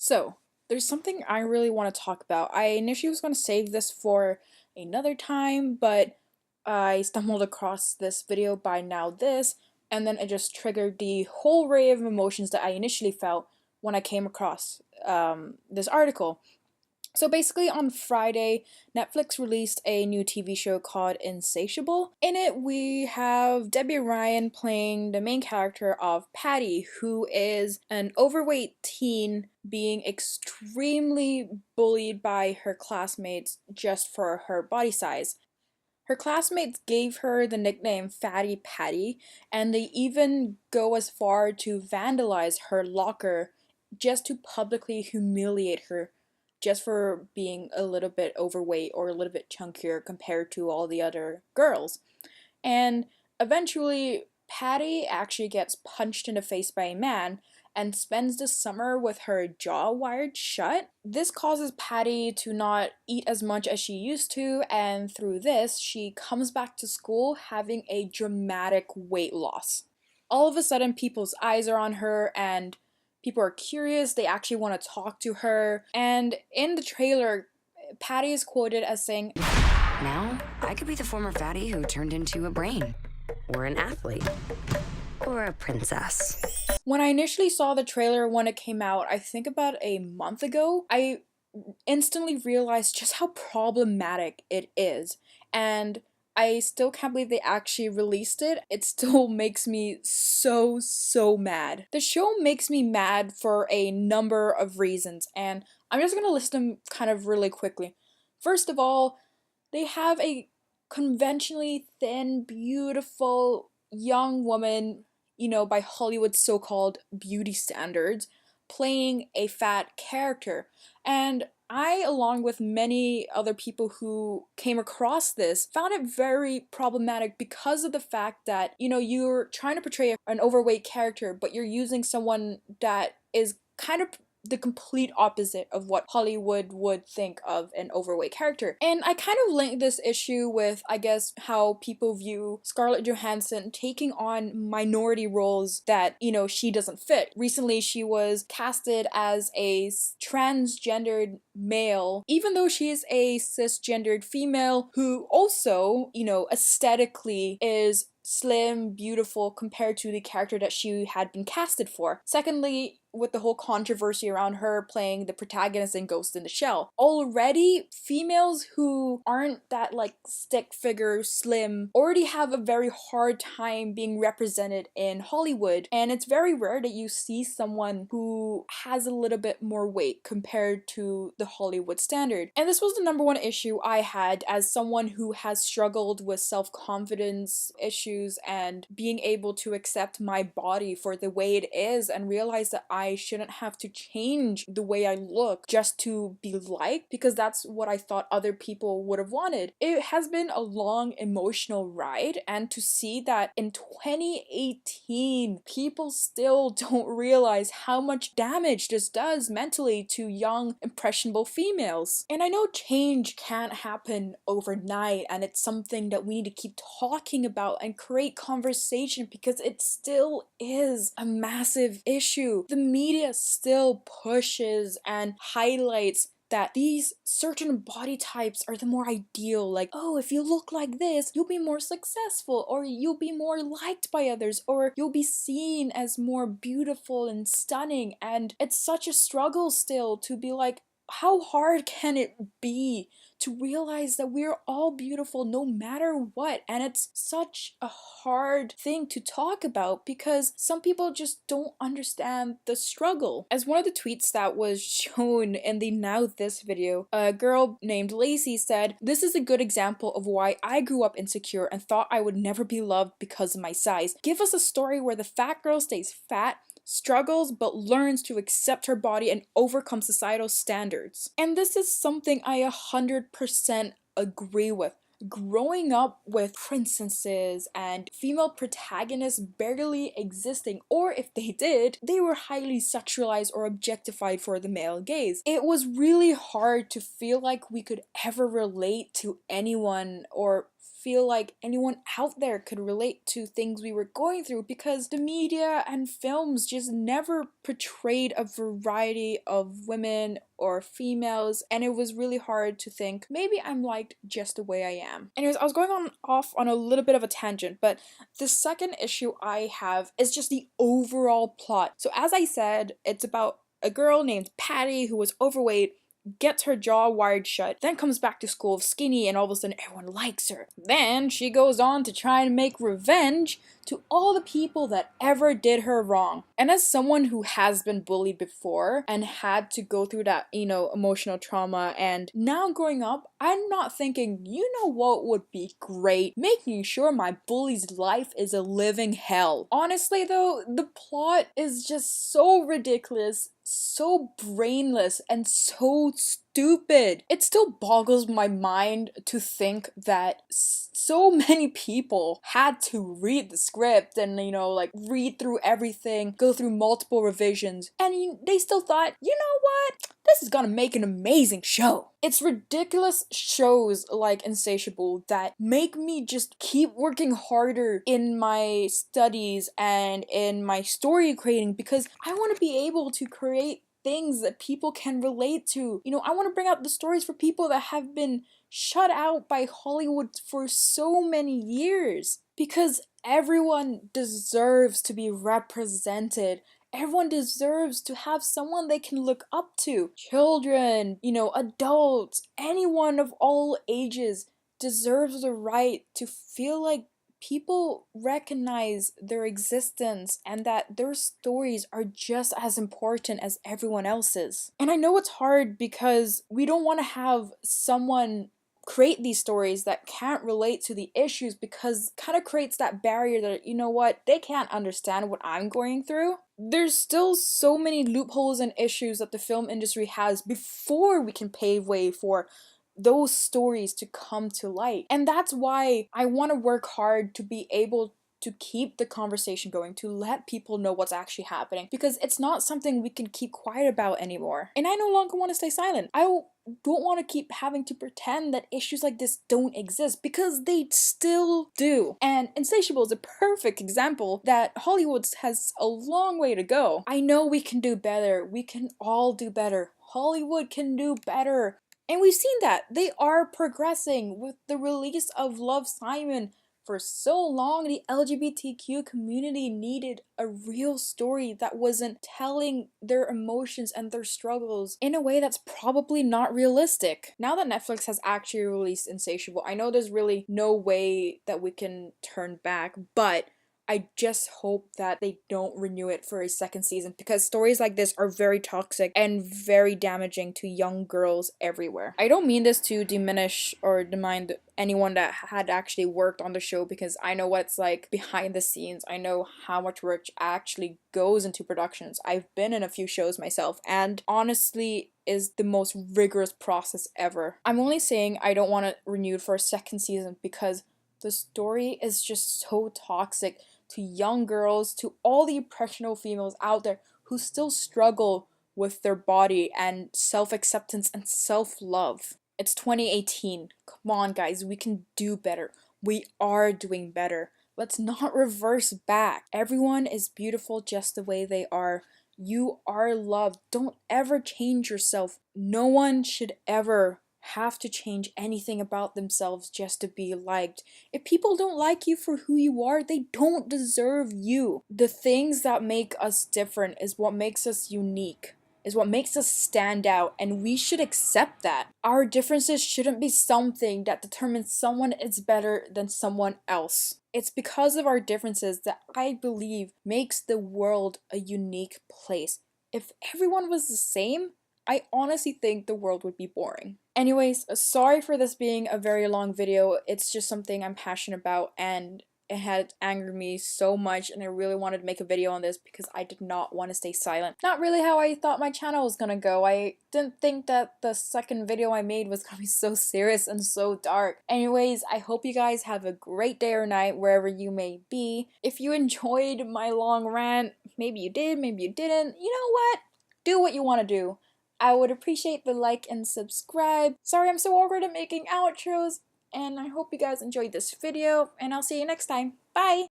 So, there's something I really want to talk about. I initially was going to save this for another time, but I stumbled across this video by now this, and then it just triggered the whole array of emotions that I initially felt when I came across this article. So basically, on Friday, Netflix released a new TV show called Insatiable. In it, we have Debbie Ryan playing the main character of Patty, who is an overweight teen being extremely bullied by her classmates just for her body size. Her classmates gave her the nickname Fatty Patty, and they even go as far to vandalize her locker just to publicly humiliate her just for being a little bit overweight or a little bit chunkier compared to all the other girls. And eventually, Patty actually gets punched in the face by a man and spends the summer with her jaw wired shut. This causes Patty to not eat as much as she used to, and through this, she comes back to school having a dramatic weight loss. All of a sudden, people's eyes are on her, and people are curious, they actually want to talk to her. And in the trailer, Patty is quoted as saying, Now, I could be the former fatty who turned into a brain, or an athlete, or a princess. When I initially saw the trailer when it came out, I think about a month ago, I instantly realized just how problematic it is. And I still can't believe they actually released it. It still makes me so mad. The show makes me mad for a number of reasons, and I'm just gonna list them kind of really quickly. First of all, they have a conventionally thin, beautiful young woman, by Hollywood's so-called beauty standards, playing a fat character. And I, along with many other people who came across this, found it very problematic because of the fact that, you're trying to portray an overweight character, but you're using someone that is kind of the complete opposite of what Hollywood would think of an overweight character. And I kind of link this issue with, I guess, how people view Scarlett Johansson taking on minority roles that, she doesn't fit. Recently, she was casted as a transgendered male, even though she is a cisgendered female who also, aesthetically is slim, beautiful compared to the character that she had been casted for. Secondly, with the whole controversy around her playing the protagonist in Ghost in the Shell. Already, females who aren't that stick figure slim already have a very hard time being represented in Hollywood, and it's very rare that you see someone who has a little bit more weight compared to the Hollywood standard. And this was the number one issue I had as someone who has struggled with self-confidence issues and being able to accept my body for the way it is and realize that I shouldn't have to change the way I look just to be liked, because that's what I thought other people would have wanted. It has been a long emotional ride, and to see that in 2018 people still don't realize how much damage this does mentally to young impressionable females. And I know change can't happen overnight, and it's something that we need to keep talking about and create conversation because it still is a massive issue. The media still pushes and highlights that these certain body types are the more ideal, like, oh, if you look like this, you'll be more successful, or you'll be more liked by others, or you'll be seen as more beautiful and stunning. And it's such a struggle still to be like, how hard can it be to realize that we're all beautiful no matter what? And it's such a hard thing to talk about because some people just don't understand the struggle. As one of the tweets that was shown in the Now This video, a girl named Lacey said, "This is a good example of why I grew up insecure and thought I would never be loved because of my size. Give us a story where the fat girl stays fat, struggles but learns to accept her body and overcome societal standards." And this is something I 100% agree with. Growing up with princesses and female protagonists barely existing, or if they did, they were highly sexualized or objectified for the male gaze. It was really hard to feel like we could ever relate to anyone or feel like anyone out there could relate to things we were going through, because the media and films just never portrayed a variety of women or females, and it was really hard to think maybe I'm liked just the way I am. Anyways, I was going on off on a little bit of a tangent, but the second issue I have is just the overall plot. So as I said, it's about a girl named Patty who was overweight, gets her jaw wired shut, then comes back to school skinny, and all of a sudden everyone likes her. Then she goes on to try and make revenge to all the people that ever did her wrong. And as someone who has been bullied before and had to go through that, emotional trauma, and now growing up, I'm not thinking, you know what would be great? Making sure my bully's life is a living hell. Honestly though, the plot is just so ridiculous, so brainless, and so stupid. It still boggles my mind to think that so many people had to read the script and, read through everything, go through multiple revisions, and they still thought, you know what? This is gonna make an amazing show. It's ridiculous shows like Insatiable that make me just keep working harder in my studies and in my story creating, because I want to be able to create things that people can relate to. I want to bring out the stories for people that have been shut out by Hollywood for so many years, because everyone deserves to be represented. Everyone deserves to have someone they can look up to. Children, adults, anyone of all ages deserves the right to feel like people recognize their existence and that their stories are just as important as everyone else's. And I know it's hard because we don't want to have someone create these stories that can't relate to the issues, because kind of creates that barrier that, they can't understand what I'm going through. There's still so many loopholes and issues that the film industry has before we can pave way for those stories to come to light. And that's why I want to work hard to be able to keep the conversation going, to let people know what's actually happening, because it's not something we can keep quiet about anymore. And I no longer want to stay silent. I don't want to keep having to pretend that issues like this don't exist, because they still do. And Insatiable is a perfect example that Hollywood has a long way to go. I know we can do better. We can all do better. Hollywood can do better. And we've seen that. They are progressing with the release of Love, Simon. For so long, the LGBTQ community needed a real story that wasn't telling their emotions and their struggles in a way that's probably not realistic. Now that Netflix has actually released Insatiable, I know there's really no way that we can turn back, but I just hope that they don't renew it for a second season, because stories like this are very toxic and very damaging to young girls everywhere. I don't mean this to diminish or demean anyone that had actually worked on the show, because I know what's like behind the scenes. I know how much work actually goes into productions. I've been in a few shows myself, and honestly is the most rigorous process ever. I'm only saying I don't want it renewed for a second season because the story is just so toxic to young girls, to all the impressionable females out there who still struggle with their body and self-acceptance and self-love. It's 2018. Come on, guys, we can do better. We are doing better. Let's not reverse back. Everyone is beautiful just the way they are. You are loved. Don't ever change yourself. No one should ever have to change anything about themselves just to be liked. If people don't like you for who you are, they don't deserve you. The things that make us different is what makes us unique, is what makes us stand out, and we should accept that. Our differences shouldn't be something that determines someone is better than someone else. It's because of our differences that I believe makes the world a unique place. If everyone was the same, I honestly think the world would be boring. Anyways, sorry for this being a very long video. It's just something I'm passionate about, and it had angered me so much, and I really wanted to make a video on this because I did not want to stay silent. Not really how I thought my channel was gonna go. I didn't think that the second video I made was gonna be so serious and so dark. Anyways, I hope you guys have a great day or night wherever you may be. If you enjoyed my long rant, maybe you did, maybe you didn't. You know what? Do what you want to do. I would appreciate the like and subscribe. Sorry I'm so awkward at making outros. And I hope you guys enjoyed this video, and I'll see you next time. Bye!